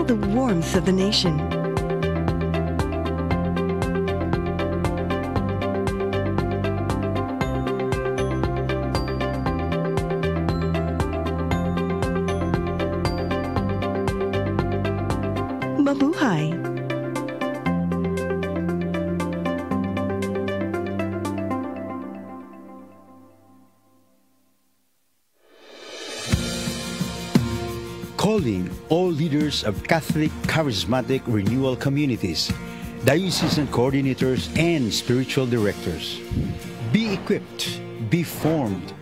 the warmth of the nation. Mabuhay! Calling all leaders of Catholic Charismatic Renewal Communities, diocesan coordinators, and spiritual directors. Be equipped, be formed,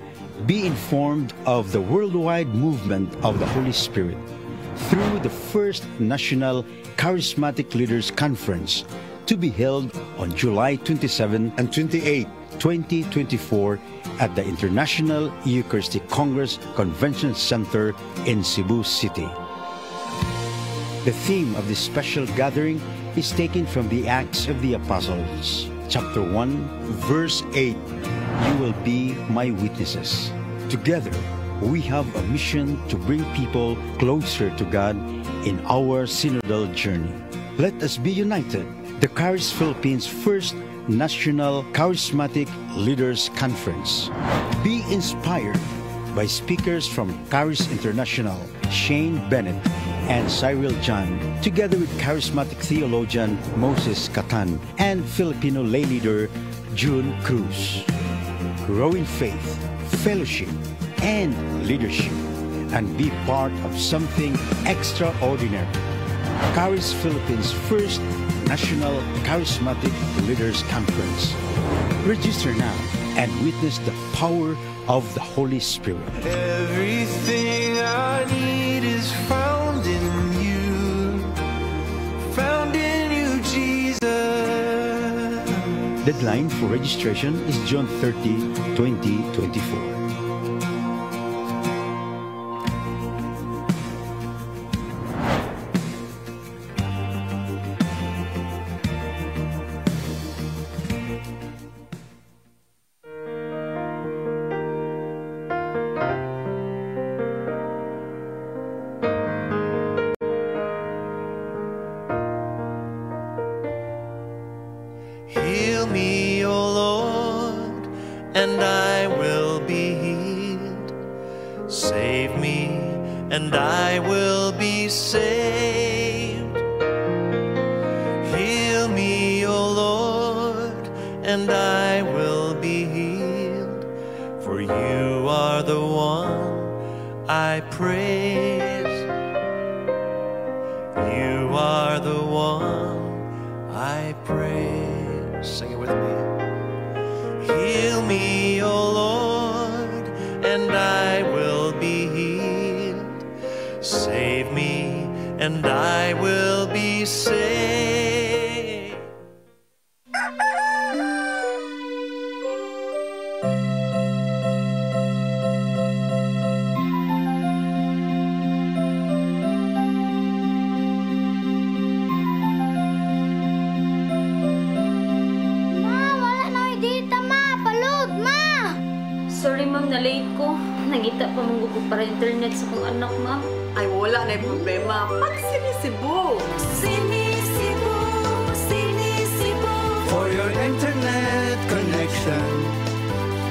be informed of the worldwide movement of the Holy Spirit through the first National Charismatic Leaders Conference to be held on July 27 and 28, 2024 at the International Eucharistic Congress Convention Center in Cebu City. The theme of this special gathering is taken from the Acts of the Apostles, chapter 1, verse 8. You will be my witnesses. Together, we have a mission to bring people closer to God in our synodal journey. Let us be united. The Charis Philippines First National Charismatic Leaders Conference. Be inspired by speakers from Charis International, Shane Bennett and Cyril John, together with charismatic theologian Moses Catan and Filipino lay leader June Cruz. Grow in faith, fellowship, and leadership, and be part of something extraordinary. Charis Philippines First National Charismatic Leaders Conference. Register now and witness the power of the Holy Spirit. Everything I need is found in you, Jesus. Deadline for registration is June 30, 2024. Heal me, O Lord, and I will be healed. Save me, and I will be saved. Heal me, O Lord, and I will be healed. For you are the one I praise. You are the one I praise. Sing it with me. Heal me, O Lord, and I will be healed. Save me, and I will be saved. Sorry ma'am, na-late ko. Nangita pa mong gugog para internet sa kong anak, ma'am. Ay, wala na yung problema. Pag sinisibo. Sinisibo, sinisibo. For your internet connection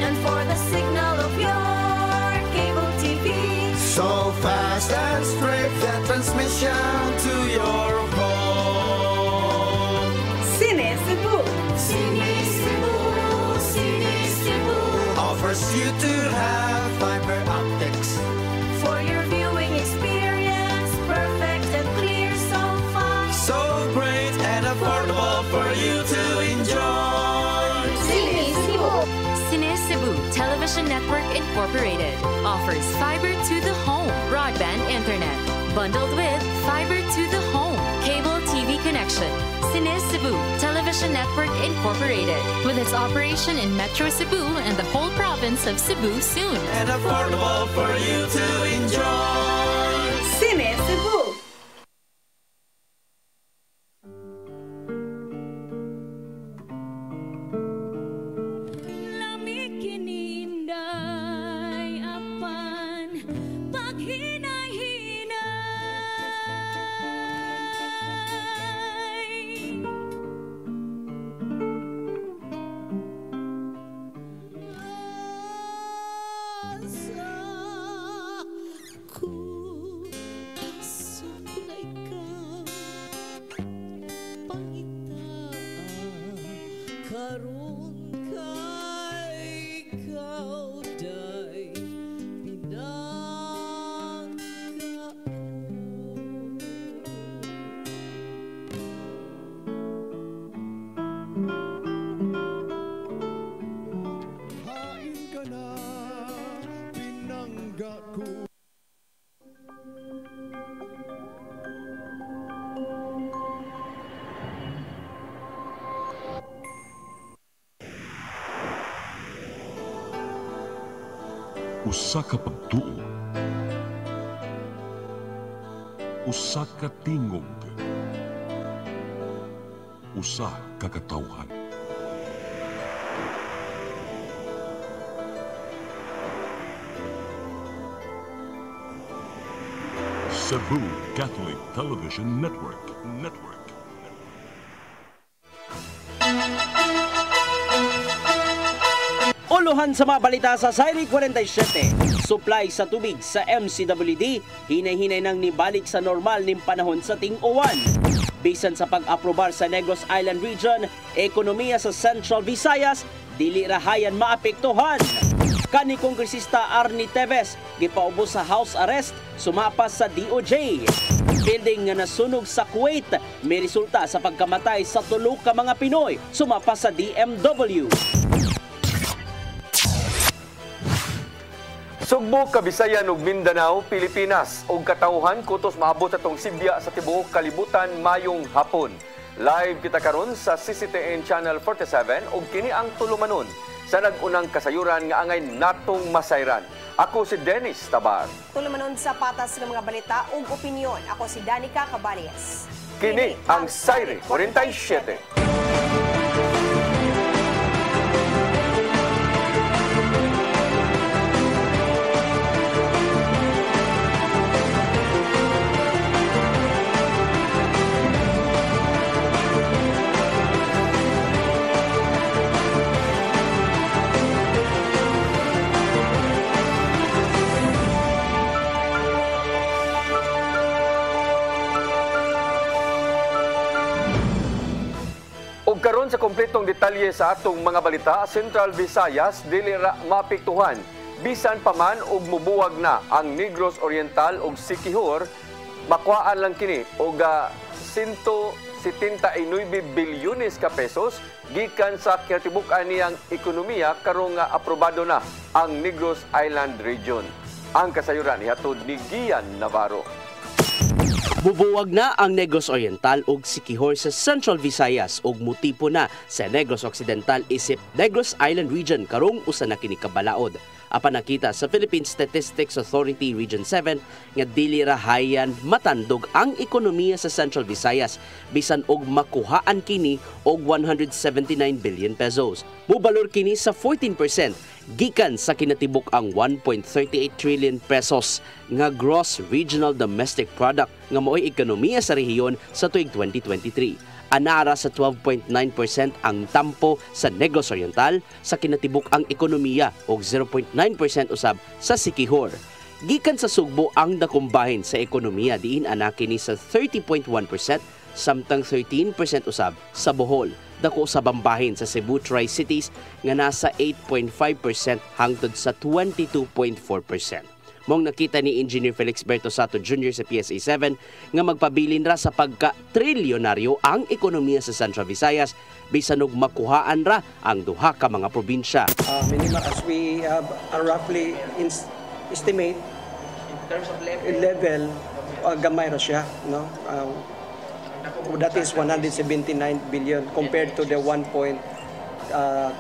And for the signal of your cable TV. so fast and straight, that transmission to your home. Sinisibo. Sinisibo, sinisibo. Offers you to have fiber optics. For your viewing experience, perfect and clear so far. So great and affordable for you to enjoy. Sinisibo. Cine Cebu Television Network Incorporated offers fiber to the home broadband internet bundled with fiber to the home cable TV connection. Cine Cebu Television Network Incorporated with its operation in Metro Cebu and the whole province of Cebu soon. And affordable for you to enjoy. Sinisibo. Lamig kininday apan paghinay-hinay. Usa ka pagtuo, usa ka tingog, usa ka katawhan. Cebu Catholic Television Network. Uluhan sa mga balita sa Sairi 47. Supply sa tubig sa MCWD, hinay-hinay nang nibalik sa normal ning panahon sa ting-uwan. Bisan sa pag-aprobar sa Negros Island Region, ekonomiya sa Central Visayas, dili rahayan maapektuhan. Kani Kongresista Arnie Teves, gipaubos sa house arrest, sumapas sa DOJ. Building nga nasunog sa Kuwait, may resulta sa pagkamatay sa 3 ka mga Pinoy, sumapas sa DMW. Sugbo, Kabisayan ug Mindanao, Pilipinas ug katawhan kutos maabot atong Sibya sa tibuok kalibutan mayong hapon. Live kita karon sa CCTN Channel 47 ug kini ang tulumanon sa nag-unang kasayuran nga angay natong masayran. Ako si Dennis Tabar. Tulumanon sa patas ng mga balita ug opinyon. Ako si Danica Cabanes. Kini ang Sairi 47. Karon sa kompletong detalye sa atong mga balita, Central Visayas dili ra mapiktuhan bisan pa man og mubuwag na ang Negros Oriental ug Siquijor, makuhaan lang kini og 179 bilyones ka pesos gikan sa kinatibuk-an niyang ekonomiya karong aprobado na ang Negros Island Region. Ang kasayuran ihatod ni Gian Navarro. Bubuwag na ang Negros Oriental ug Siquijor sa Central Visayas ug mutipo na sa Negros Occidental isip Negros Island Region karong usa na kini kabalaod. Apan nakita sa Philippine Statistics Authority Region 7 nga dili rahayan matandog ang ekonomiya sa Central Visayas bisan og makuhaan kini og 179 billion pesos. Mubalor kini sa 14% gikan sa kinatibuk ang 1.38 trillion pesos nga gross regional domestic product nga mao'y ekonomiya sa rehiyon sa tuig 2023. Anara sa 12.9% ang tampo sa Negros Oriental sa kinatibuk ang ekonomiya o 0.9% usab sa Siquijor. Gikan sa Sugbo ang dakumbahin sa ekonomiya diin anaki ni sa 30.1% samtang 13% usab sa Bohol. Dako sa bambahin sa Cebu Tri-Cities nga nasa 8.5% hangtod sa 22.4%. Mong nakita ni Engineer Felix Berto Sato Jr. sa PSA 7 nga magpabilin ra sa pagka-trilyonaryo ang ekonomiya sa Central Visayas bisan og makuhaan ra ang duha ka mga probinsya. Minimum as we have roughly estimate in terms of level gamay ra siya, no? That is 179 billion compared to the 1.3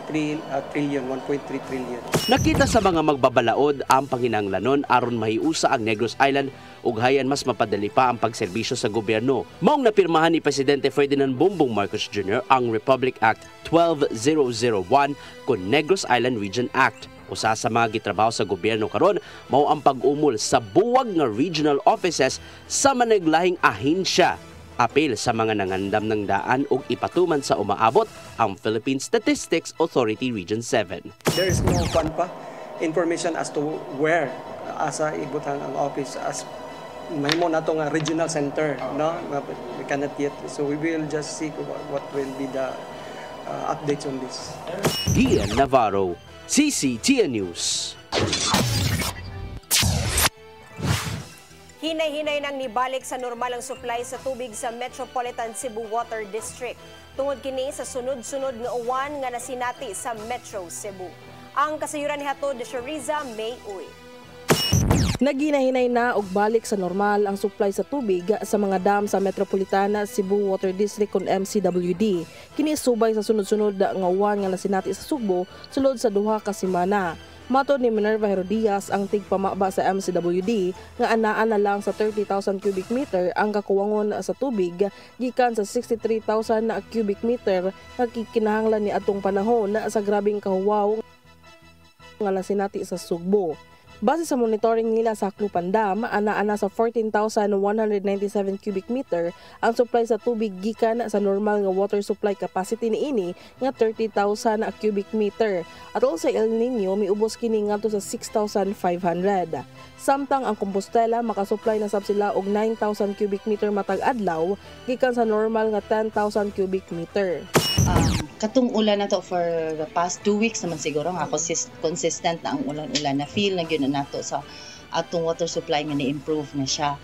trillion. Nakita sa mga magbabalaod ang panginahanglanon aron mahiusa ang Negros Island ug hayan mas mapadali pa ang pagserbisyo sa gobyerno. Maong napirmahan ni Presidente Ferdinand Bongbong Marcos Jr. ang Republic Act 12001 kun Negros Island Region Act. Usa sa mga gitrabaho sa gobyerno karon mao ang pag-umol sa buwag nga regional offices sa managlahing ahensya. Apil sa mga nangandam ng daan ug ipatuman sa umaabot ang Philippine Statistics Authority Region 7. There is no information as to where asa ibutang ang office as mahimo nato nga regional center, no? We cannot yet, so we will just see what will be the updates on this. Gian Navarro, CCTN News. Hinay-hinay nang nibalik sa normal ang supply sa tubig sa Metropolitan Cebu Water District. Tungod kini sa sunod-sunod nga uwan nga nasinati sa Metro Cebu. Ang kasayuran ni hatod ni Shariza May Uy. Naginahinay na og balik sa normal ang supply sa tubig sa mga dam sa Metropolitan Cebu Water District kon MCWD. Kini subay sa sunod-sunod nga uwan nga nasinati sa Sugbo sulod sa duha ka semana. Matod ni Minerva Herodias, ang tigpamaba sa MCWD nga anaan na lang sa 30,000 cubic meter ang kakuwangon sa tubig gikan sa 63,000 cubic meter nga kinahanglan ni atong panahon sa grabing kahuwaw nga nasinati sa Sugbo. Base sa monitoring nila sa Aklupan Dam, ana sa 14,197 cubic meter ang supply sa tubig gikan sa normal nga water supply capacity niini nga 30,000 cubic meter. At sa El Nino miubos kini ngadto sa 6,500. Samtang ang Compostela makasupply na sab sila og 9,000 cubic meter matag adlaw gikan sa normal nga 10,000 cubic meter. Katong ulan na to for the past 2 weeks naman siguro nga consistent na ang ulan-ulan na feel na gyud nato sa atong water supply nga ni-improve na siya.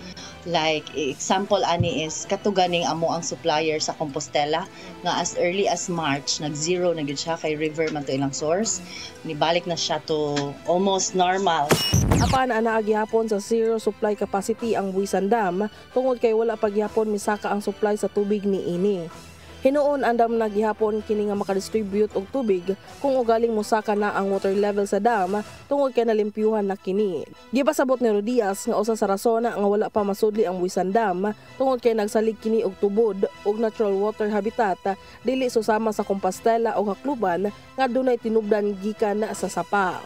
Like example ani is katuganing amo ang supplier sa Compostela nga as early as March nag-zero na gyud siya kay river man to ilang source. Nibalik na siya to almost normal. Apan anaa gihapon sa zero supply capacity ang Buisan Dam tungod kay wala pa gihapon misaka ang supply sa tubig niini. Hinuon andam na gihapon kini nga makadistribute og tubig kung ugaling mosaka na ang water level sa dam tungod kay nalimpyuhan na kini. Gipasabot ni Herodias nga usa sa rason nga wala pa masudli ang Buisan Dam tungod kay nagsalig kini og tubod og natural water habitat dili susama sa Compostela o Hakluban nga dunay tinubdan gikan sa sapa.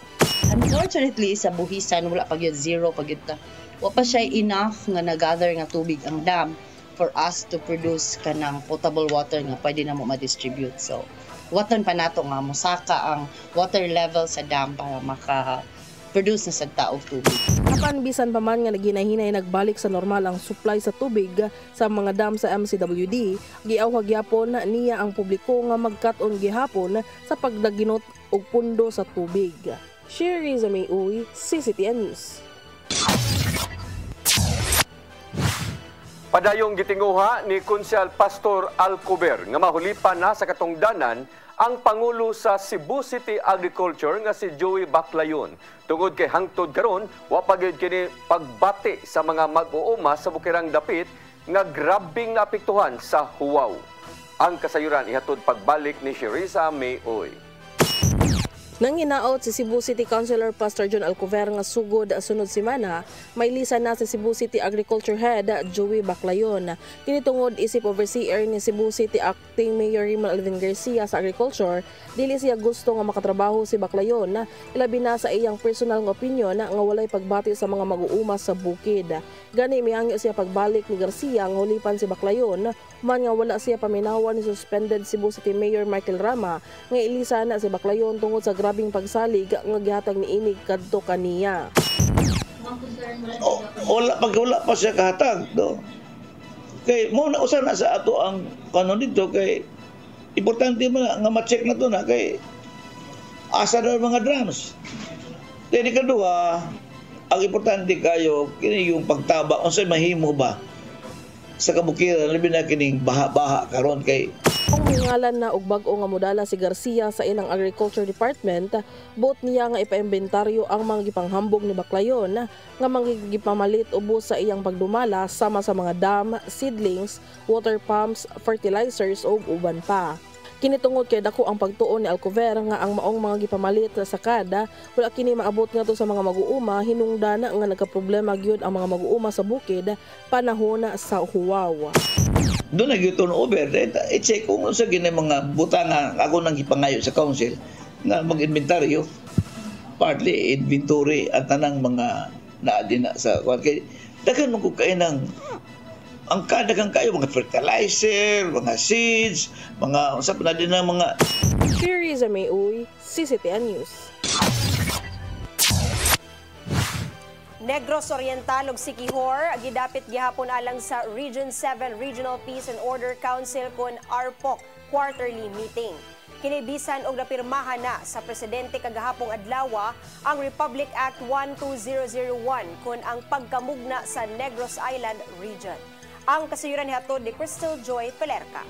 Unfortunately sa Buhisan wala pa gyud zero pa gyud ta. Wa pa siya enough nga nagather nga tubig ang dam for us to produce kanang potable water nga pwede na mo ma-distribute. So, waton pa nato nga mosaka ang water level sa dam para maka-produce na sa taog tubig. Apan bisan pa man nga naginahinay nagbalik sa normal ang supply sa tubig sa mga dam sa MCWD, giawhag gyapon niya ang publiko nga magkat-on gihapon sa pagdaginot og pundo sa tubig. Sherry Zamay-Uy, CCTN News. Padayong gitinguha ni Konsyal Pastor Alcover nga mahulipan na sa katungdanan ang Pangulo sa Cebu City Agriculture nga si Joey Baclayon. Tungod kay hangtod karon, wa pa gyud kini pagbati sa mga mag-uuma sa bukirang dapit nga grabing naapektuhan sa huwaw. Ang kasayuran ihatod pagbalik ni Sherisa May-Oy. Nang hinaot si Cebu City Councilor Pastor John Alcover nga sugod sunod semana, may lisan na si Cebu City Agriculture Head Joey Baclayon. Kinitungod isip overseer ni Cebu City Acting Mayor Riman Alvin Garcia sa Agriculture, dili siya gusto nga makatrabaho si Baclayon, ilabi na sa iyang personal nga opinion nga walay pagbati sa mga mag-uuma sa bukid. Gani miangyo siya pagbalik ni Garcia nga hulipan si Baclayon, man nga wala siya paminawan ni suspended Cebu City Mayor Michael Rama nga ilisa na si Baclayon tungod sa grabing pagsalig nga gihatag niini kadto kaniya. Wala pa siya kahatag do. Kay mo na usa na sa ato ang kanon dito kay importante man nga ma-check na to na kay asa na mga drums. Kaya kadua, ang importante kayo kini yung pagtaba unsay mahimo ba sa kabukiran labi na kining baha-baha karon kay ang mingalan na og bag-o nga modala si Garcia sa ilang Agriculture Department, bot niya nga ipaimbentaryo ang mga gipanghambog ni Baclayon nga manggigipamalit ubos sa iyang pagdumala sama sa mga dam, seedlings, water pumps, fertilizers ug uban pa. Kinitungod kay dako ang pagtuon ni Alcover nga ang maong mga gipamalit sa kada wala kini maabot ngadto sa mga mag-uuma hinungdan nga nagkaproblema gyud ang mga mag-uuma sa bukid panahon sa huwaw. Doon nag-turn over, i-check kung sa gina mga butanga ako nang ipangayo sa council na mag-inventaryo, partly inventory at tanang mga naadina sa kay dagan mo ko kayo ng ang kadagang kayo mga fertilizer, mga seeds, mga usap na din ng mga Sherry Zamay-Uy, CCTN News. Negros Oriental ug Siquijor gidapit gihapon alang sa Region 7 Regional Peace and Order Council kon ARPOC quarterly meeting. Kinibisan og napirmahan na sa presidente kagahapong adlaw ang Republic Act 12001 kon ang pagkamugna sa Negros Island region. Ang kasayuran nihatod ni Crystal Joy Pelerca.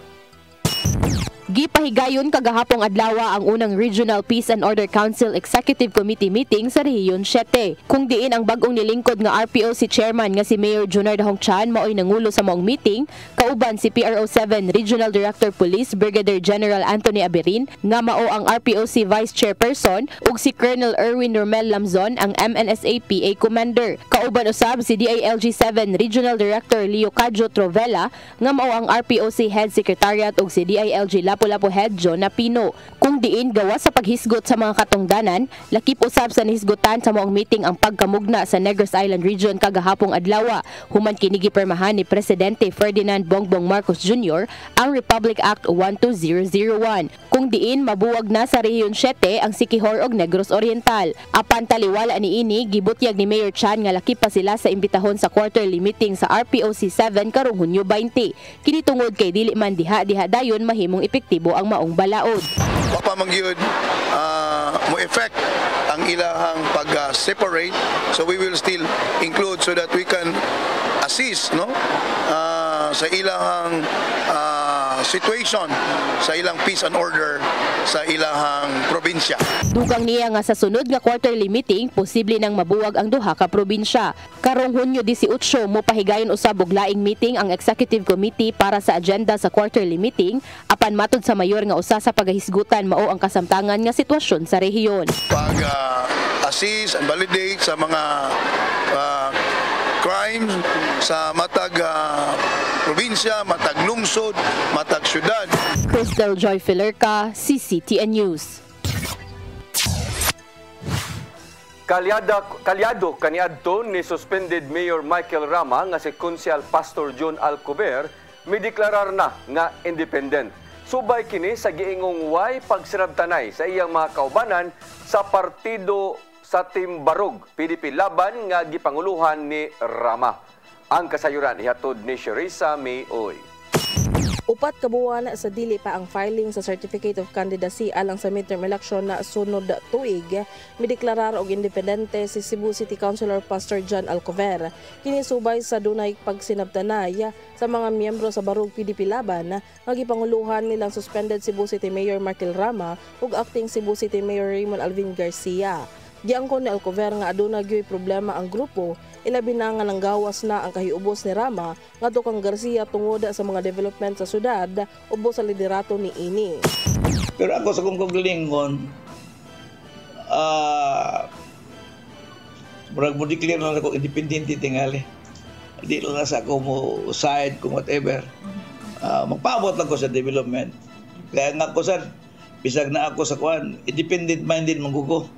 Gipahigayon kagahapong adlaw ang unang Regional Peace and Order Council Executive Committee meeting sa Rehiyon 7. Kung diin ang bagong nilingkod nga RPOC Chairman nga si Mayor Junard Hongchan maoy nangulo sa maong meeting, kauban si PRO 7 Regional Director Police Brigadier General Anthony Aberin nga mao ang RPOC Vice Chairperson ug si Colonel Erwin Romel Lamzon ang MNSA PA Commander. Kauban usab si DILG 7 Regional Director Leo Cadjo Trovella nga mao ang RPOC Head Secretariat ug si DILG Lapu-Lapu Head John Napino. Kung diin gawas sa paghisgot sa mga katungdanan, lakip usab sa nahisgotan sa maong meeting ang pagkamugna sa Negros Island Region kagahapong adlaw. Human kini gipermahan ni Presidente Ferdinand Bongbong Marcos Jr. ang Republic Act 12001. Kung diin mabuwag na sa Rehiyon 7 ang Siquijor ug Negros Oriental. Apan taliwala niini gibutyag ni Mayor Chan nga lakip pa sila sa imbitahon sa quarterly meeting sa RPOC 7 karong Hunyo 20. Kini tungod kay dili man diha dayon mahimong epektibo ang maong balaod. Wa pa man gyud mo effect ang ilahang pag-separate, so we will still include so that we can assist sa ilahang situation sa ilang peace and order sa ilahang probinsya. Dugang niya nga sa sunod nga quarterly meeting, posible nang mabuwag ang duha ka probinsya. Karong Hunyo 18 mo pahigayon usab og laing meeting ang Executive Committee para sa agenda sa quarterly meeting, apan matud sa mayor nga usa sa pagahisgutan mao ang kasamtangan nga sitwasyon sa rehiyon. Pag-assist and validate sa mga crimes sa matag probinsya, matag lungsod, matag syudad. Crystal Joy Filerca, CCTN News. Kalyado kaniadto ni suspended Mayor Michael Rama nga si Konsyal Pastor John Alcover mideklarar na nga independent. Subay kini sa giingong way pagsirabtanay sa iyang mga kaubanan sa partido sa Timbarog, PDP laban nga gipanguluhan ni Rama. Ang kasayuran ihatod ni Sherissa May Oy. Upat ka buwan sa dili pa ang filing sa Certificate of Candidacy alang sa midterm election na sunod tuig, mideklarar og independente si Cebu City Councilor Pastor John Alcover. Kini subay sa dunay pagsinabtanay sa mga miyembro sa Barug PDP laban nga gipanguluhan nilang suspended Cebu City Mayor Michael Rama ug acting Cebu City Mayor Raymond Alvin Garcia. Giangkon ni Alcover nga aduna gyoy problema ang grupo, ilabi na nga nanggawas na ang kahiubos ni Rama ngadto kang Garcia tungod sa mga development sa syudad ubos sa liderato ni ini. Pero ako sa kong kagalingon, murag mo declare na ako independente tingali. Di lang na sa ako mo side kung whatever. Magpaabot lang ko sa development. Kaya nga ko sa bisag na ako sa kuan, independent minded manggugo.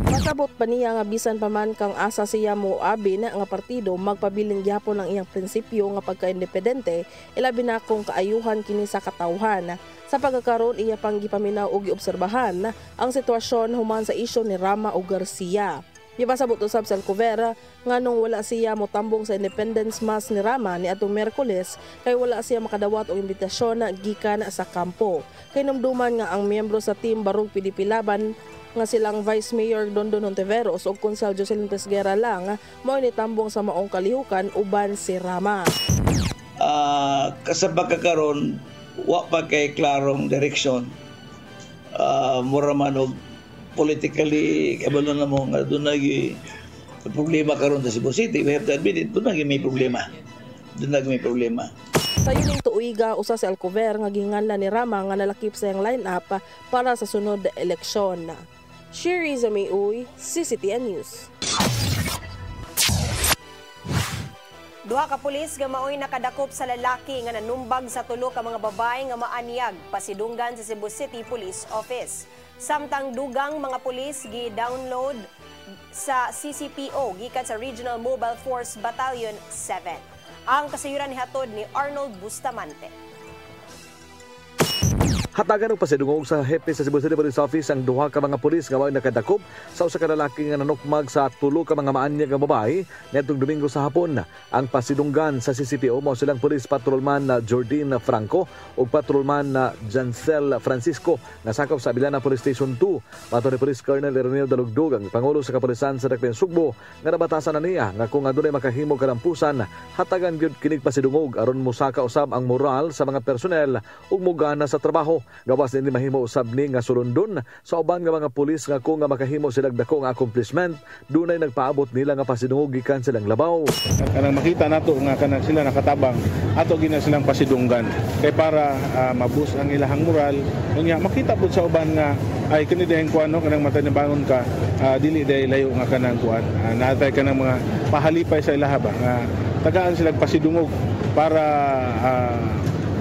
Pasabot pa niya nga bisan pa man kang asa siya mo abin nga partido magpabiling gyapon ang iyang prinsipyo nga pagka-independente, ilabi na kung kaayuhan kini sa katawhan. Sa pagkakaroon iya pang gipaminaw og giobserbahan ang sitwasyon human sa isyu ni Rama ug Garcia. Gipasabot usab sa Alcover nga nung wala siya motambong sa Independence Mass ni Rama ni atong Miyerkules kay wala siya makadawat og imbitasyon gikan sa kampo. Kay namduman nga ang miyembro sa team Barug PDP laban nga silang Vice Mayor Dondon Hontiveros o Konsel Jocelyn Pesguera lang mao ni tambong sa maong kalihukan uban si Rama. Kasabag kakaron wa pa kay klarong direksyon. Mura man og politically kabalo na mo nga doon problema karon sa Cebu City. We have to admit it, doon may problema. Sa yuning tuiga, usa si Alcover nga ginganlan ni Rama nga nalakip sa iyang line-up para sa sunod na eleksyon. Sherissa May Oy, CCTN News. Duha ka pulis nga maoy nakadakop sa lalaki nga nanumbag sa tulo ka mga babae nga maanyag pasidunggan sa Cebu City Police Office. Samtang dugang mga pulis gi-download sa CCPO gikan sa Regional Mobile Force Battalion 7. Ang kasayuran ni hatod ni Arnold Bustamante. Hatagan og pasidungog sa hepe sa Cebu City Police Office ang duha ka mga pulis nga maoy nakadakop sa usa ka lalaki nga nanukmag sa tulo ka mga maanyag nga babae niadtong Domingo sa hapon. Ang pasidunggan sa CCPO mao silang Police Patrolman na Jordine Franco ug Patrolman na Jancel Francisco nga sakop sa Abiliana Police Station 2. Mato ni Police Colonel Ireneo Dalugdog ang pangulo sa kapulisan sa Dakbayan Sugbo nga nabatasan na niya nga kung adunay makahimo kalampusan hatagan gyud kinig pasidungog aron mosaka usab ang moral sa mga personnel ug mogana sa trabaho. Cebu. Gawas din mahimo usab ni nga sulundon sa uban nga mga pulis nga kung nga makahimo sila dako nga accomplishment, dunay nagpaabot nila nga pasidungog gikan silang labaw. Kanang makita nato nga kanang sila nakatabang ato gina silang pasidunggan kay para mabus ang ilahang moral. Unya makita pud sa uban nga ay kini dayang kuan no kanang matanibangon ka dili day layo nga kanang kuan natay kanang mga pahalipay sa ilaha ba nga tagaan silang pasidungog para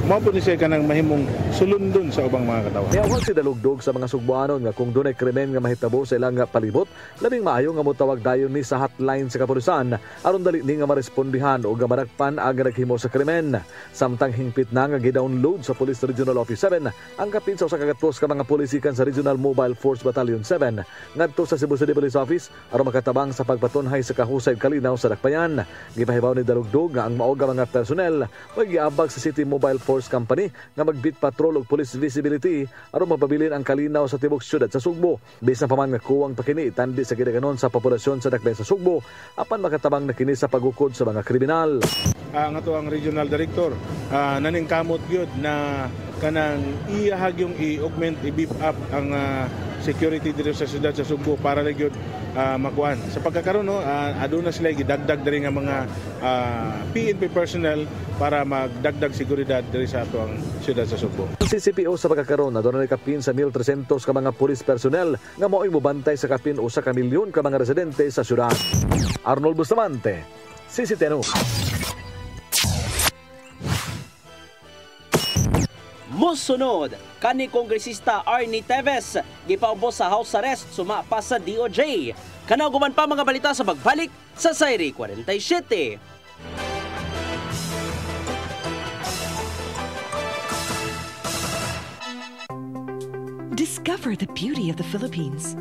mao po ni siya kanang mahimong sulundon sa ubang mga katawo. Niawag si Dalugdog sa mga Sugbuanon nga kung dunay krimen nga mahitabo sa ilang palibot, labing maayo nga motawag dayon ni sa hotline sa kapulisan aron dali ni nga marespondihan o nga marakpan ang naghimo sa krimen. Samtang hingpit na nga gidownload sa Police Regional Office 7 ang kapin sa usa ka gatos ka mga pulisikan sa Regional Mobile Force Battalion 7 ngadto sa Cebu City Police Office aron makatabang sa pagpatunhay sa kahusay kalinaw sa dakbayan. Gipahibaw ni Dalugdog nga ang mao nga mga personnel magiabag sa City Mobile Force Company nga magbit patrol og police visibility aron mapabilin ang kalinaw sa tibok syudad sa Sugbo. Bisan pa man nga kuwang pakini tandi sa gidaganon sa populasyon sa dakbayan sa Sugbo apan makatabang na kini sa pagukod sa mga kriminal. Ang ato ang regional director naningkamot gyud na kanang iyahag yung i-augment, i-beef up ang security dito sa siyudad sa Sugbo para lang yun makuan. Sa pagkakaroon, aduna sila gidagdag diri nga mga PNP personnel para magdagdag seguridad diri sa ato ang siyudad sa Sugbo. Si CPO sa pagkakaroon aduna kapin sa 1,300 ka mga police personnel nga mao'y mobantay sa kapin usa ka milyon ka mga residente sa siyudad. Arnold Bustamante, CCTN. Musunod, kani Kongresista Arnie Teves gipaubos sa house arrest suma pa sa DOJ. Kanaguman pa mga balita sa pagbalik sa Sayri 47. Discover the beauty of the Philippines.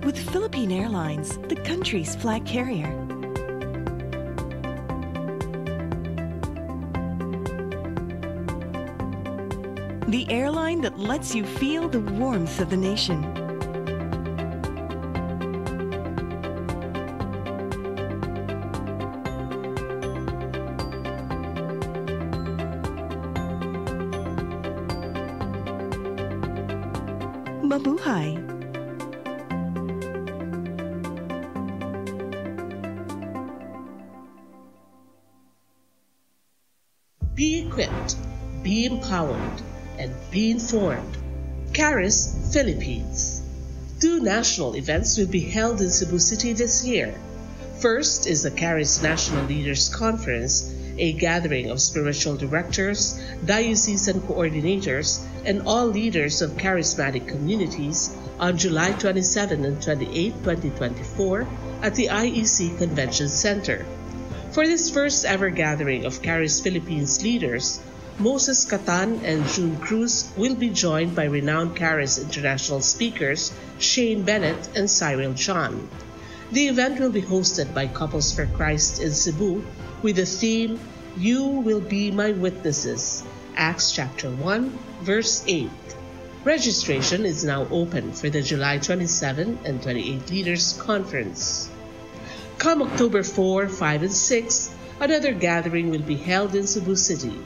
With Philippine Airlines, the country's flag carrier. The airline that lets you feel the warmth of the nation. Mabuhay! Be equipped, be empowered, and be informed. CARIS Philippines. 2 national events will be held in Cebu City this year. First is the CARIS National Leaders Conference, a gathering of spiritual directors, diocesan coordinators, and all leaders of charismatic communities on July 27 and 28, 2024 at the IEC Convention Center. For this first ever gathering of CARIS Philippines leaders, Moses Catan and June Cruz will be joined by renowned CARIS international speakers Shane Bennett and Cyril John. The event will be hosted by Couples for Christ in Cebu with the theme, You Will Be My Witnesses, Acts chapter 1, verse 8. Registration is now open for the July 27 and 28 Leaders Conference. Come October 4, 5, and 6, another gathering will be held in Cebu City,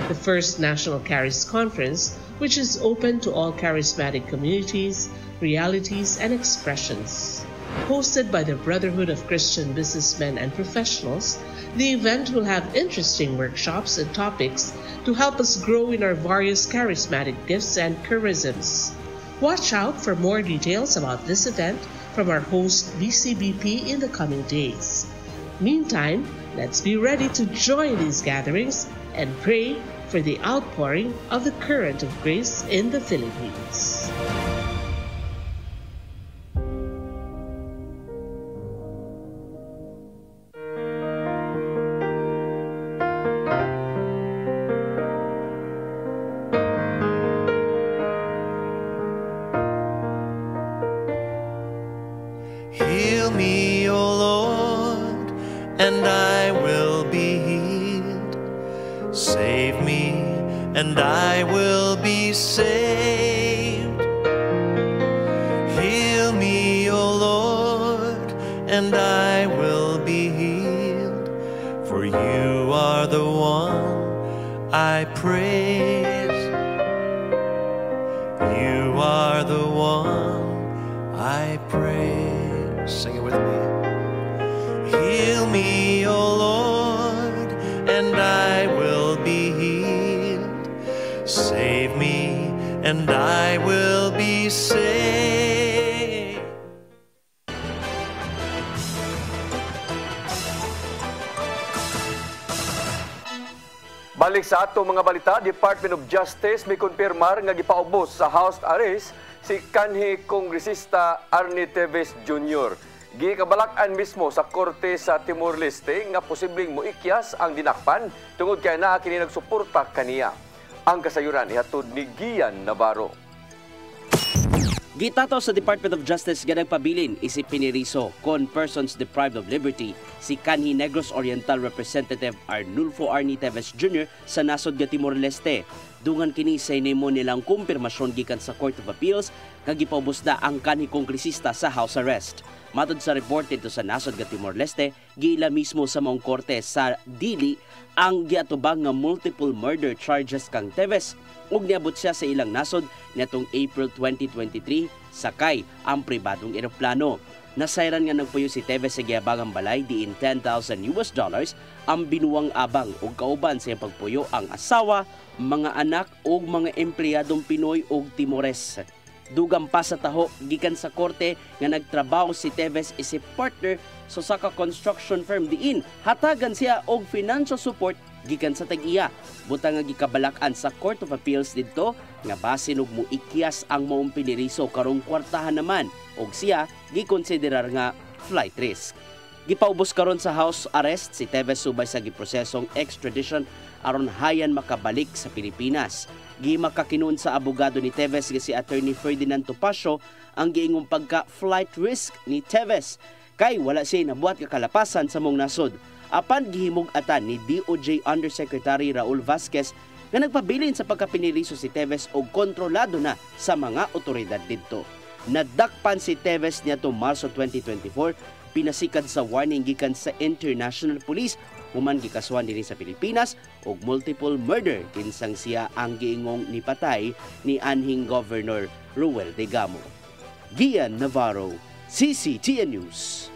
the first National CARIS Conference, which is open to all charismatic communities, realities, and expressions. Hosted by the Brotherhood of Christian Businessmen and Professionals, the event will have interesting workshops and topics to help us grow in our various charismatic gifts and charisms. Watch out for more details about this event from our host BCBP in the coming days. Meantime, let's be ready to join these gatherings and pray for the outpouring of the current of grace in the Philippines. Heal me, O Lord, and I will be healed. Save me, and I will be saved. Heal me, O Lord, and I will be healed. For you are the one I praise. You are the one I praise. Sing it with me. Heal me, O Lord, and I will be healed. Save me, and I will be saved. Balik sa ato mga balita, Department of Justice may konfirmar nga gipaubos sa house arrest si kanhi kongresista Arnie Teves Jr. Gikabalak-an mismo sa korte sa Timor-Leste nga posibleng moikyas ang dinakpan tungod kay naa kini nagsuporta kaniya. Ang kasayuran ihatod ni Gian Navarro. Gitato sa Department of Justice nga nagpabilin isip piniriso kon persons deprived of liberty si kanhi Negros Oriental Representative Arnulfo Arnie Teves Jr. sa nasod nga Timor-Leste. Dungan kini sa inimo nilang kumpirmasyon gikan sa Court of Appeals nga gipaubos na ang kanhi kongresista sa house arrest. Matod sa report dito sa nasod nga Timor-Leste, giila mismo sa maong korte sa Dili ang giatubang nga multiple murder charges kang Teves ug niabot siya sa ilang nasod netong April 2023 sakay ang pribadong eroplano. Nasayran nga nagpuyo si Teves sa giabangang balay diin $10,000 ang binuwang abang ug kauban sa iyang pagpuyo ang asawa, mga anak ug mga empleyadong Pinoy ug Timores. Dugang pa sa taho gikan sa korte nga nagtrabaho si Teves isip partner sa Saka construction firm diin hatagan siya og financial support gikan sa tag-iya. Butang nga gikabalak-an sa Court of Appeals didto nga basin og muikyas ang maong piniriso karong kwartahan naman og siya gikonsiderar nga flight risk. Gipaubos karon sa house arrest si Teves subay sa giprosesong extradition aron hayan makabalik sa Pilipinas. Gimakakinuon sa abogado ni Teves nga si Attorney Ferdinand Topacio ang giingong pagka-flight risk ni Teves kay wala siya nabuhat kakalapasan sa mong nasod. Apan gihimug-atan ni DOJ Undersecretary Raul Vasquez nga nagpabilin sa pagkapiniriso si Teves og kontrolado na sa mga otoridad didto. Nadakpan si Teves niadto Marso 2024 pinasikad sa warning gikan sa International Police human gikaswan dinhi sa Pilipinas og multiple murder kinsang siya ang giingong nipatay ni anhing Governor Ruel Degamo. Gian Navarro, CCTN News.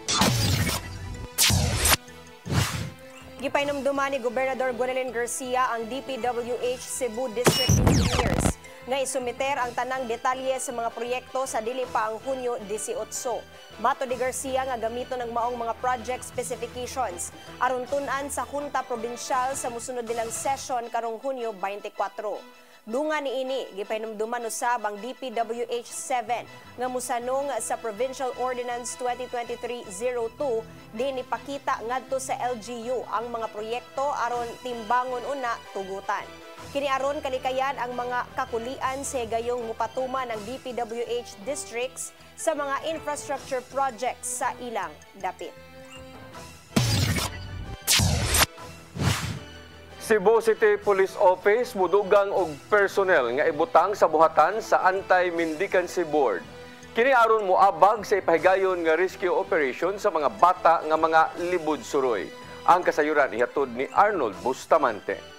Gipainomduman ni Gobernador Gwendolyn Garcia ang DPWH Cebu District Engineers nga isumiter ang tanang detalye sa mga proyekto sa dili pa ang Hunyo 18. Mato ni Garcia nga gamiton ng maong mga project specifications aron tun-an sa Junta Provincial sa musunod nilang session karong Hunyo 24. Dunga ni ini, gipainomduman usab ang DPWH 7 nga musanong sa Provincial Ordinance 2023-02 din ipakita ngadto sa LGU ang mga proyekto aron timbangon una tugutan. Kini aron kalikayan ang mga kakulian sa gayong mupatuman ng DPWH districts sa mga infrastructure projects sa ilang dapit. Cebu City Police Office mudugang og personnel nga ibutang sa buhatan sa Anti-Mendicancy Board. Kini aron moabag sa ipahigayon nga rescue operation sa mga bata nga mga libod suroy. Ang kasayuran ihatod ni Arnold Bustamante.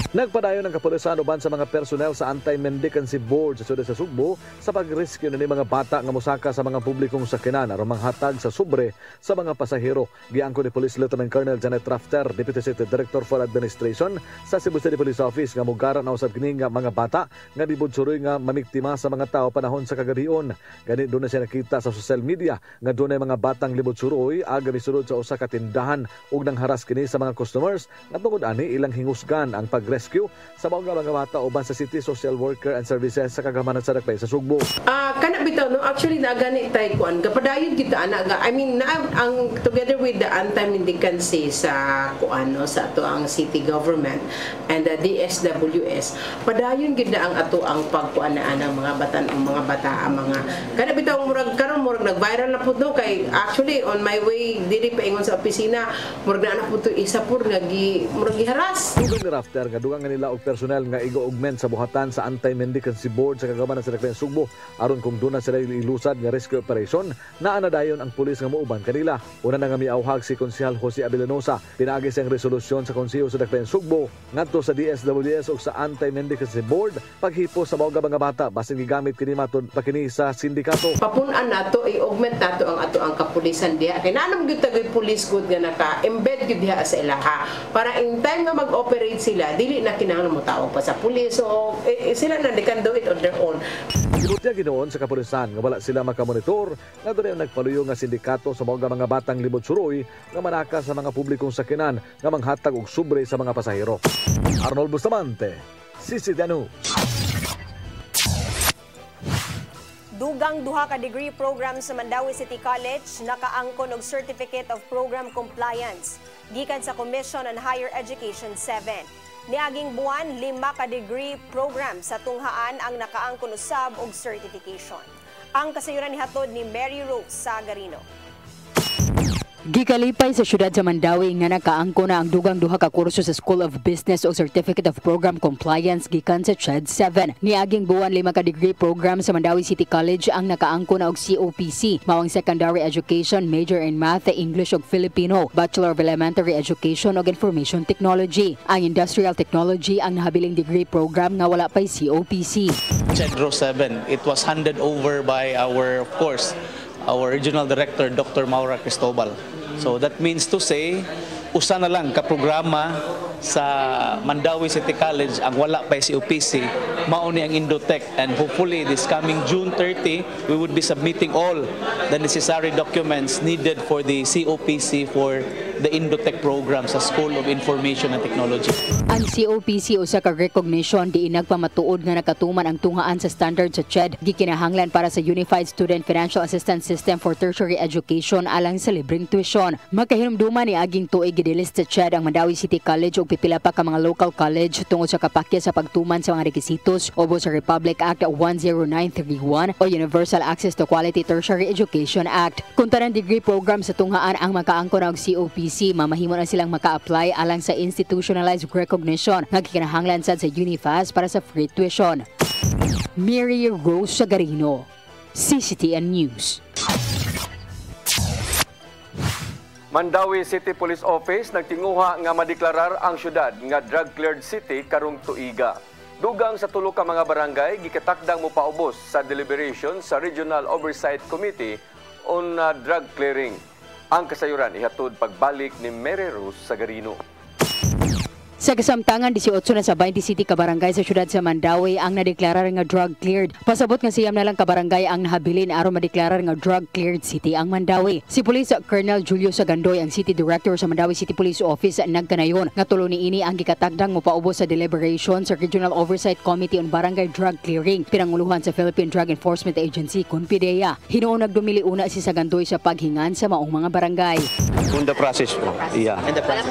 Nagpadayon ang kapulisan uban sa mga personnel sa Anti-Mendicancy Board sa siyudad sa Sugbo sa pag-rescue ni mga bata nga mosaka sa mga publikong sakyanan aron manghatag sa sobre sa mga pasahero. Giangko ni Police Lieutenant Colonel Janet Rafter, Deputy City Director for Administration sa Cebu City Police Office nga mugaran na usab kini nga mga bata nga libod suroy nga mamiktima sa mga tao panahon sa kagadion. Gani doon na siya nakita sa social media nga doon ay mga batang libod suroy aga misulod sa usa ka tindahan ug nangharas kini sa mga customers nga tungod ani ilang hingusgan ang pag rescue sa mga bata uban sa City Social Worker and Services sa kagamanan sa Dakbayan sa Sugbo. Kana bitaw no, actually nagani tay kuan kapadayon kita ana I mean ang together with the anti-mendicancy sa kuan no, sa ato ang city government and the DSWS padayon gid ang ato ang pagkuan na ang mga batan o mga bata ang mga kana bitaw murag karon murag nag-viral na pud no kay actually on my way diri paingon sa opisina murag na pud to isa pud nga murag giharas. Dugang ni Rafter nga dugang nila og personel nga igo-augment sa buhatan sa Anti-Mendicancy Board sa kagamanan sa Dakbayan Sugbo aron kung doon na sila ilusad nga rescue operation naa na dayon ang pulis nga muuban kanila. Una na nga miauhag si Konsehal Jose Abilanosa pinagi siyang resolusyon sa Konseho sa Dakbayan Sugbo ngadto sa DSWS ug sa Anti-Mendicancy Board paghipo sa mga bata basin gigamit kini matud pa kini sa sindikato. Papunan nato i-augment nato ang ato ang kapulisan diha kay nanam gyud tagoy police good nga naka-embed gyud diha sa ilaha para in time nga mag-operate sila dili na kinahanglan mo tawag pa sa pulis so sila na they can do it on their own. Ginoon ginoon sa kapulisan nga wala sila makamonitor nga doon nagpaluyo nga sindikato sa mga batang libot suroy nga manaka sa mga publikong sakinan nga manghatag og sobre sa mga pasahero. Arnold Bustamante, CCTV News. Dugang duha ka degree program sa Mandawi City College nakaangkon og Certificate of Program Compliance gikan sa Commission on Higher Education 7. Niaging buwan 5 ka degree program sa tunghaan ang nakaangkon usab og certification. Ang kasayuran nihatod ni Mary Rose Sagarino. Gikalipay sa syudad sa Mandawi nga nakaangko na ang dugang duha ka kurso sa School of Business o Certificate of Program Compliance gikan sa CHED 7. Niaging buwan 5 ka degree program sa Mandawi City College ang nakaangko na og COPC, mawang Secondary Education, Major in Math, English ug Filipino, Bachelor of Elementary Education ug Information Technology. Ang Industrial Technology ang nahabiling degree program nga wala pay COPC. CHED 7, it was handed over by our, of course, our Regional Director, Dr. Maura Cristobal. So that means to say, usa na lang ka programa sa Mandawi City College ang wala pa si OPC, mauni ang Indotech, and hopefully this coming June 30, we would be submitting all the necessary documents needed for the COPC for the Indotech program sa School of Information and Technology. Ang COPC usa ka recognition di nagpamatuod nga nakatuman ang tunghaan sa standard sa CHED gikinahanglan para sa Unified Student Financial Assistance System for Tertiary Education alang sa libreng tuition. Magkahinumduman ni aging tuig gidilist sa CHED ang Mandawi City College ug pipila pa ka mga local college tungod sa kapakya sa pagtuman sa mga requisitos ubos sa Republic Act 10931 o Universal Access to Quality Tertiary Education Act. Kung tanang degree program sa tunghaan ang makaangkon og COPC, mamahimo na silang maka-apply alang sa institutionalized recognition nga gikinahanglan sad sa UNIFAS para sa free tuition. Mary Rose Sagarino, CCTN News. Mandawi City Police Office nagtinguha nga madeklarar ang syudad nga drug-cleared city karong tuiga. Dugang sa tulo ka mga barangay gikatakdang mopaubos sa deliberation sa Regional Oversight Committee on Drug Clearing. Ang kasayuran ihatod pagbalik ni Mary Rose Sagarino. Sa kasamtangan, 18 na sa 20 city kabarangay sa syudad sa Mandawi ang nadeklarar nga drug cleared. Pasabot nga siyam na lang kabarangay ang nahabilin aron madeklarar nga drug cleared city ang Mandawi. Si Police Colonel Julio Sagandoy, ang City Director sa Mandawi City Police Office, nagkanayon nga tulo niini ang gikatakdang mopaubos sa deliberation sa Regional Oversight Committee on Barangay Drug Clearing, pinanguluhan sa Philippine Drug Enforcement Agency, CONFIDEA. Hinuon nagdumili una si Sagandoy sa paghingan sa maong mga barangay. On the process, yeah. And the process.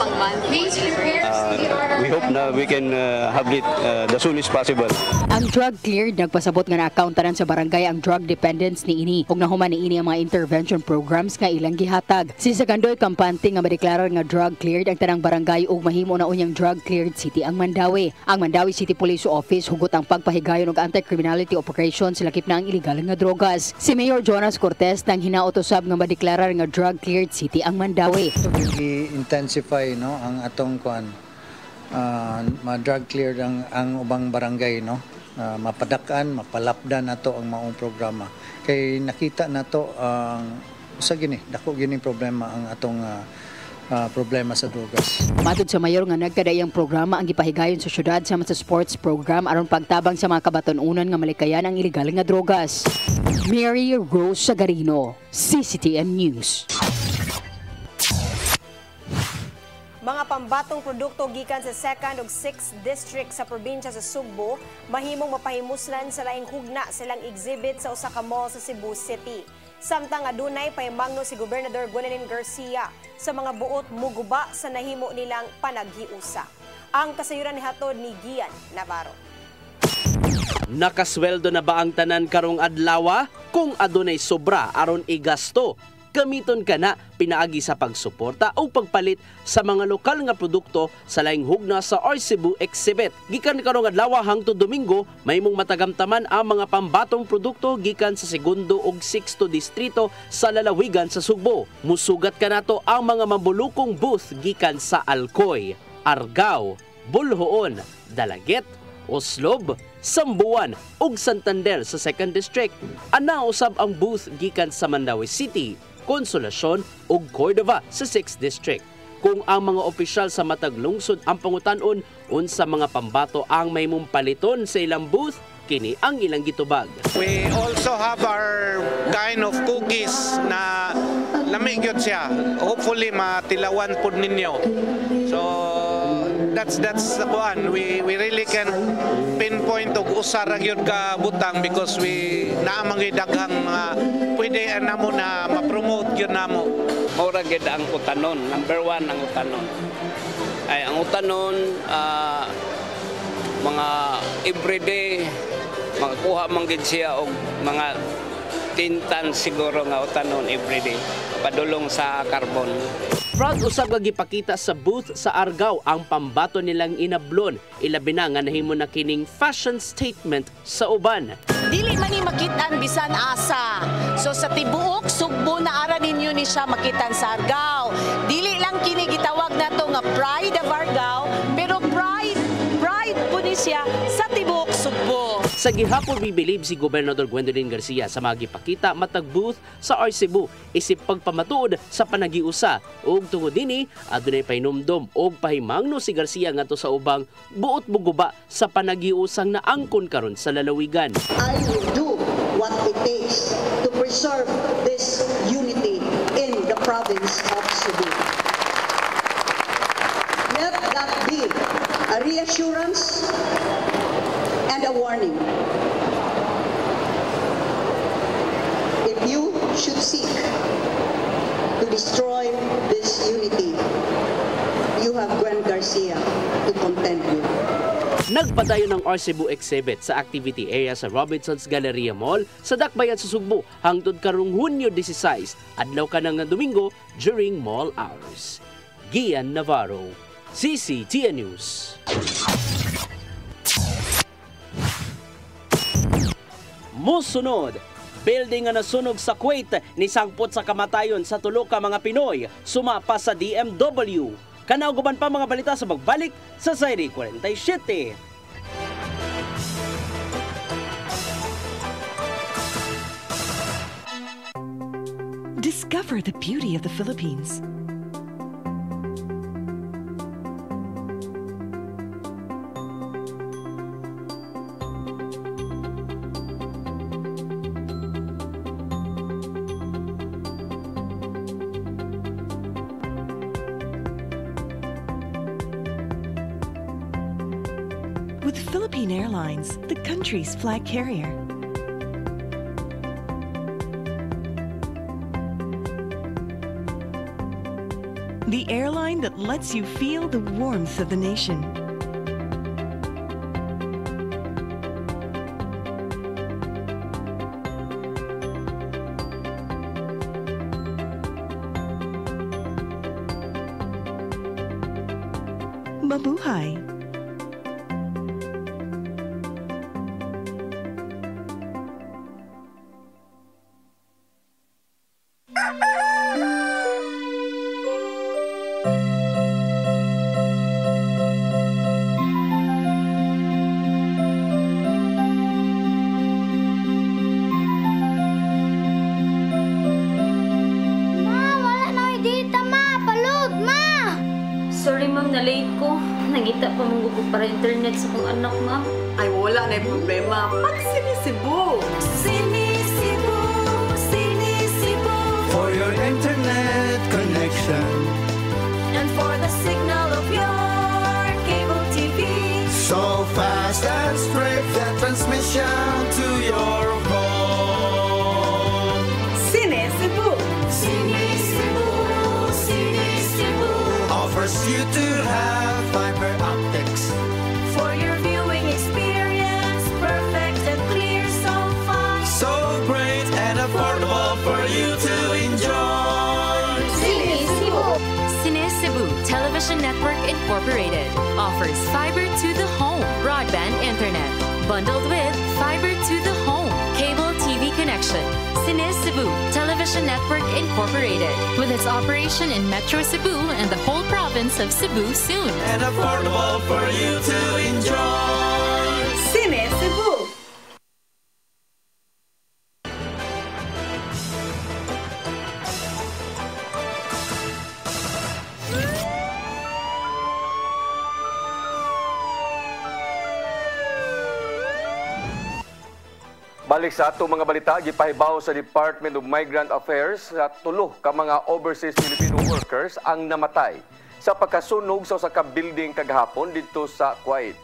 We hope na we can have it the soonest possible. Ang drug cleared nagpasabot nga na-accountaran sa barangay ang drug dependence ni ini ug nahuman ni ini ang mga intervention programs nga ilang gihatag. Si Sagandoy kampante nga madeklarar nga drug cleared ang tanang barangay ug mahimo na unyang drug cleared city ang Mandawi. Ang Mandawi City Police Office hugot ang pagpahigayon og anti-criminality operations lakip na ang illegal nga drogas. Si Mayor Jonas Cortez nang hinaot usab nga madeklarar nga drug cleared city ang Mandawi. I-intensify no ang atong ma-drug cleared ang ubang barangay no, mapadakan, mapalapdan nato ang maong programa. Kay nakita nato ang usa gini, dako gini problema ang atong problema sa drogas. Matod sa mayor nga nagkadayang programa ang gipahigayon sa syudad sama sa sports program aron pagtabang sa mga kabatan-unan nga malikayan ang illegal nga drogas. Mary Rose Sagarino, CCTN News. Mga pambatong produkto gikan sa 2nd ug 6th district sa probinsya sa Sugbo mahimong mapahimuslan sa laing hugna silang exhibit sa usa ka mall sa Cebu City. Samtang adunay pahimangno si Gobernador Gwendolyn Garcia sa mga buot muguba sa nahimo nilang panaghiusa. Ang kasayuran ni hatod ni Gian Navarro. Nakasweldo na ba ang tanan karong adlaw? Kung adunay sobra aron igasto, gamiton ka na pinaagi sa pagsuporta o pagpalit sa mga lokal nga produkto sa laing hugna sa Cebu Exhibit. Gikan karong adlaw hangtod Domingo, mahimong matagamtaman ang mga pambatong produkto gikan sa 2ndo ug 6th distrito sa lalawigan sa Sugbo. Musugat ka nato ang mga mambulukong booth gikan sa Alcoy, Argao, Bulhoon, Dalaget, Oslob, Sambuan ug Santander sa 2nd District. Ana usab ang booth gikan sa Mandaue City, Consolacion ug Cordova sa 6th District. Kung ang mga opisyal sa matag lungsod ang pangutan-on unsa mga pambato ang mahimong paliton sa ilang booth, kini ang ilang gitubag. We also have our kind of cookies na lamig yun siya. Hopefully matilawan po ninyo. So that's the one. We really can pinpoint og usa ra gyud ka butang because we naamang daghang mga pwede namo na ma-promote gyud namo. Maura gyud ang utanon. Number 1 ang utanon. Ay ang utanon mga everyday makakuha man gid siya og mga tintan siguro nga utanon everyday padulong sa carbon. Proud usab nga gipakita sa booth sa Argao ang pambato nilang inablon, ilabi na nga nahimo na kining fashion statement sa uban. Dili man ni makitaan bisan asa. So sa tibuok Sugbo na ara ninyo ni siya makitan sa Argao. Dili lang kini gitawag nato nga Pride of Argao, pero pride po ni siya sa tibuok Sugbo. Sa gihapon bibilib si Gobernador Gwendolyn Garcia sa mga gipakita matag booth sa Cebu isip pagpamatuod sa panagiusa ug tungod dinhi adunay pahinumdom og pahimangno si Garcia ngadto sa ubang buot buguba sa panagiusang naangkon karon sa lalawigan. I will do what it takes to preserve this unity in the province of Cebu. Let that be a reassurance and a warning. If you should seek to destroy this unity, you have Gwen Garcia to contend with. Nagpadayon ng Cebu Exhibit sa activity area sa Robinson's Galleria Mall sa Dakbayan sa Sugbo hangtod karong Hunyo 16, adlaw kanang Domingo during mall hours. Gian Navarro, CCTN News. Musunod, building nga nasunog sa Kuwait ni sangpot sa kamatayon sa tulo ka mga Pinoy sumapa sa DMW. Kanauguban pa mga balita sa pagbalik sa Sayri 47. Discover the beauty of the Philippines. With Philippine Airlines, the country's flag carrier. The airline that lets you feel the warmth of the nation. Mabuhay! Sorry ma'am, na-late ko. Nangita pa mong gugog para internet sa kong anak, ma'am. Ay, wala na yung problema. Pag Sinisibu! Sinisibu, Sinisibu. For your internet connection. And for the signal attention to your home. Cine Cebu. Cine Cebu, Cine Cebu offers you to have fiber optics For your viewing experience, perfect and clear, so fine. so great and affordable for you to enjoy. Cine Cebu. Cine Cebu Television Network Incorporated offers fiber to the home broadband internet bundled with fiber to the home cable TV connection. Cine Cebu Television Network Incorporated with its operation in Metro Cebu and the whole province of Cebu soon. And affordable for you to enjoy. Cine Cebu. Balik sa atong mga balita, gipahibaw sa Department of Migrant Affairs sa tulo ka mga overseas Filipino workers ang namatay sa pagkasunog sa usa ka building kagahapon dito sa Kuwait.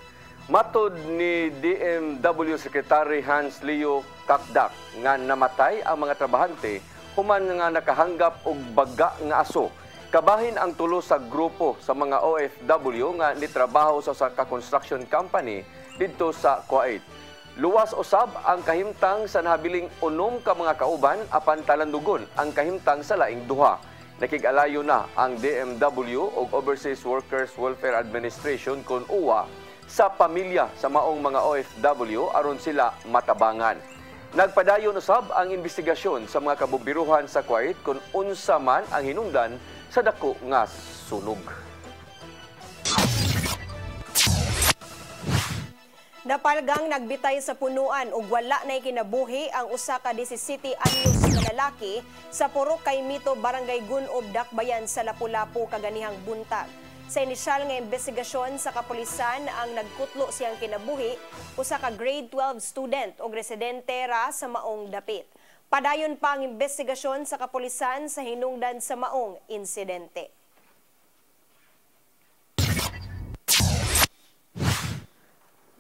Matod ni DMW Secretary Hans Leo Kakdak nga namatay ang mga trabahante human nga nakahanggap og baga nga aso. Kabahin ang tulo sa grupo sa mga OFW nga nitrabaho sa usa ka construction company dito sa Kuwait. Luwas usab ang kahimtang sa nahabiling 6 ka mga kauban apan talandugon ang kahimtang sa laing duha. Nakig-alayo na ang DMW o Overseas Workers Welfare Administration kun UWA sa pamilya sa maong mga OFW aron sila matabangan. Nagpadayon usab ang investigasyon sa mga kabumbiruhan sa Kuwait kung unsa man ang hinungdan sa dako nga sunog. Napalgang nagbitay sa punuan ug wala nay kinabuhi ang usa ka 17 anyos nga lalaki sa Purok Kaimito, Barangay Gunob, Dakbayan sa Lapu-Lapu kaganihang buntag. Sa inisyal nga investigasyon sa kapulisan, ang nagkutlo siyang kinabuhi usa ka grade 12 student o residente ra sa maong dapit. Padayon pa ang investigasyon sa kapulisan sa hinungdan sa maong insidente.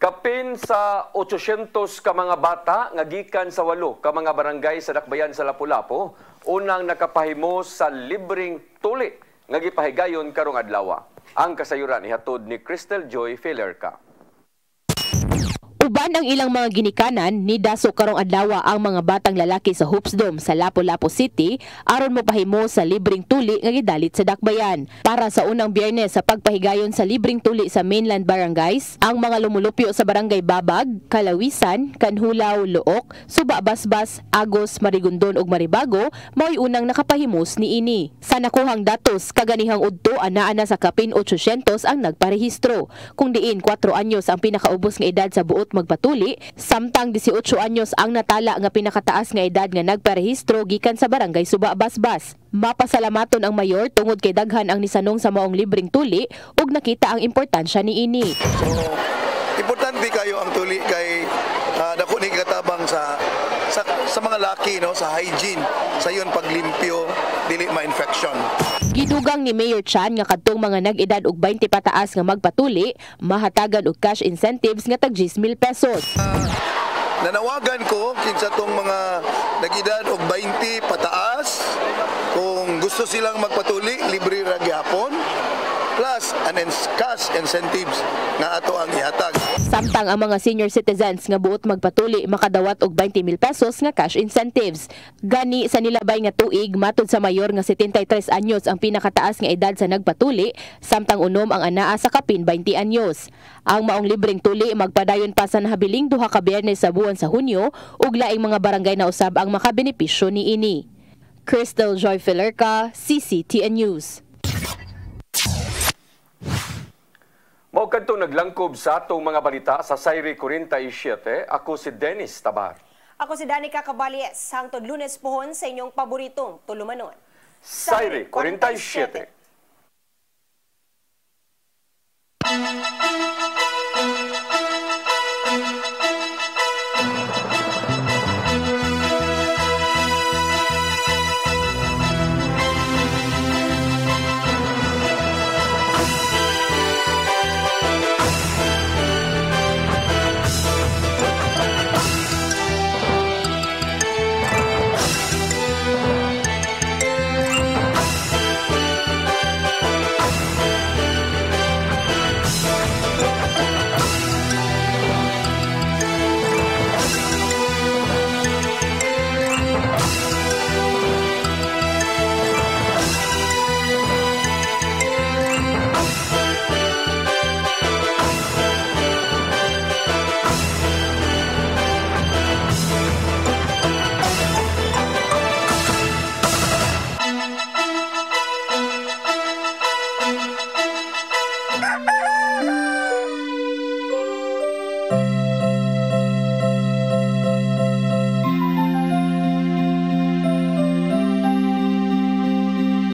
Kapin sa 800 ka mga bata nga gikan sa 8 ka mga barangay sa Dakbayan sa Lapu-Lapu unang nakapahimo sa libreng tuli nga gipahigayon karong adlaw. Ang kasayuran ihatod ni Crystal Joy Filerca. Uban ang ilang mga ginikanan ni daso karong adlaw ang mga batang lalaki sa Hoopsdome sa Lapu-Lapu City aron mopahimo sa libreng tuli nga gidalit sa Dakbayan. Para sa unang Biyernes sa pagpahigayon sa libreng tuli sa mainland barangays, ang mga lumulupyo sa Barangay Babag, Kalawisan, Kanhulaw, Luok, Suba, Basbas, Agos, Marigondon ug Maribago mao'y unang nakapahimos niini. Sa nakuhang datos, kaganihang udto anaa na sa kapin 800 ang nagparehistro, kung diin 4 anyos ang pinakaubos nga edad sa buot magpatuli, samtang 18 anyos ang natala nga pinakataas nga edad nga nagparehistro gikan sa Barangay Suba, Basbas. Mapasalamaton ang mayor tungod kay daghan ang nisanong sa maong libreng tuli ug nakita ang importansya niini. So, importante kayo ang tuli kay dako ni katabang sa mga laki, no, sa hygiene, sa yun paglimpyo dili ma-infection. Gidugang ni Mayor Chan nga kadtong mga nag-edad og 20 pataas nga magpatuli, mahatagan og cash incentives nga tag 10,000 pesos. Nanawagan ko kinsa tong mga nag-edad og 20 pataas kung gusto silang magpatuli, libre ra gyapon. Plus an cash incentives nga ato ang ihatag. Samtang ang mga senior citizens nga buot magpatuli makadawat og 20,000 pesos nga cash incentives. Gani sa nilabay nga tuig matud sa mayor nga 73 anyos ang pinakataas nga edad sa nagpatuli, samtang unom ang anaa sa kapin 20 anyos. Ang maong libreng tuli magpadayon pa sa nahabiling 2 ka Biyernes sa buwan sa Hunyo ug laing mga barangay na usab ang makabenepisyo niini. Crystal Joy Filerca, CCTN News. Mao kadtong naglangkob sa atong mga balita sa Sayri 47, ako si Dennis Tabar. Ako si Danica Cabalies, hangtod Lunes pohon sa inyong paboritong tulumanon. Sayri 47.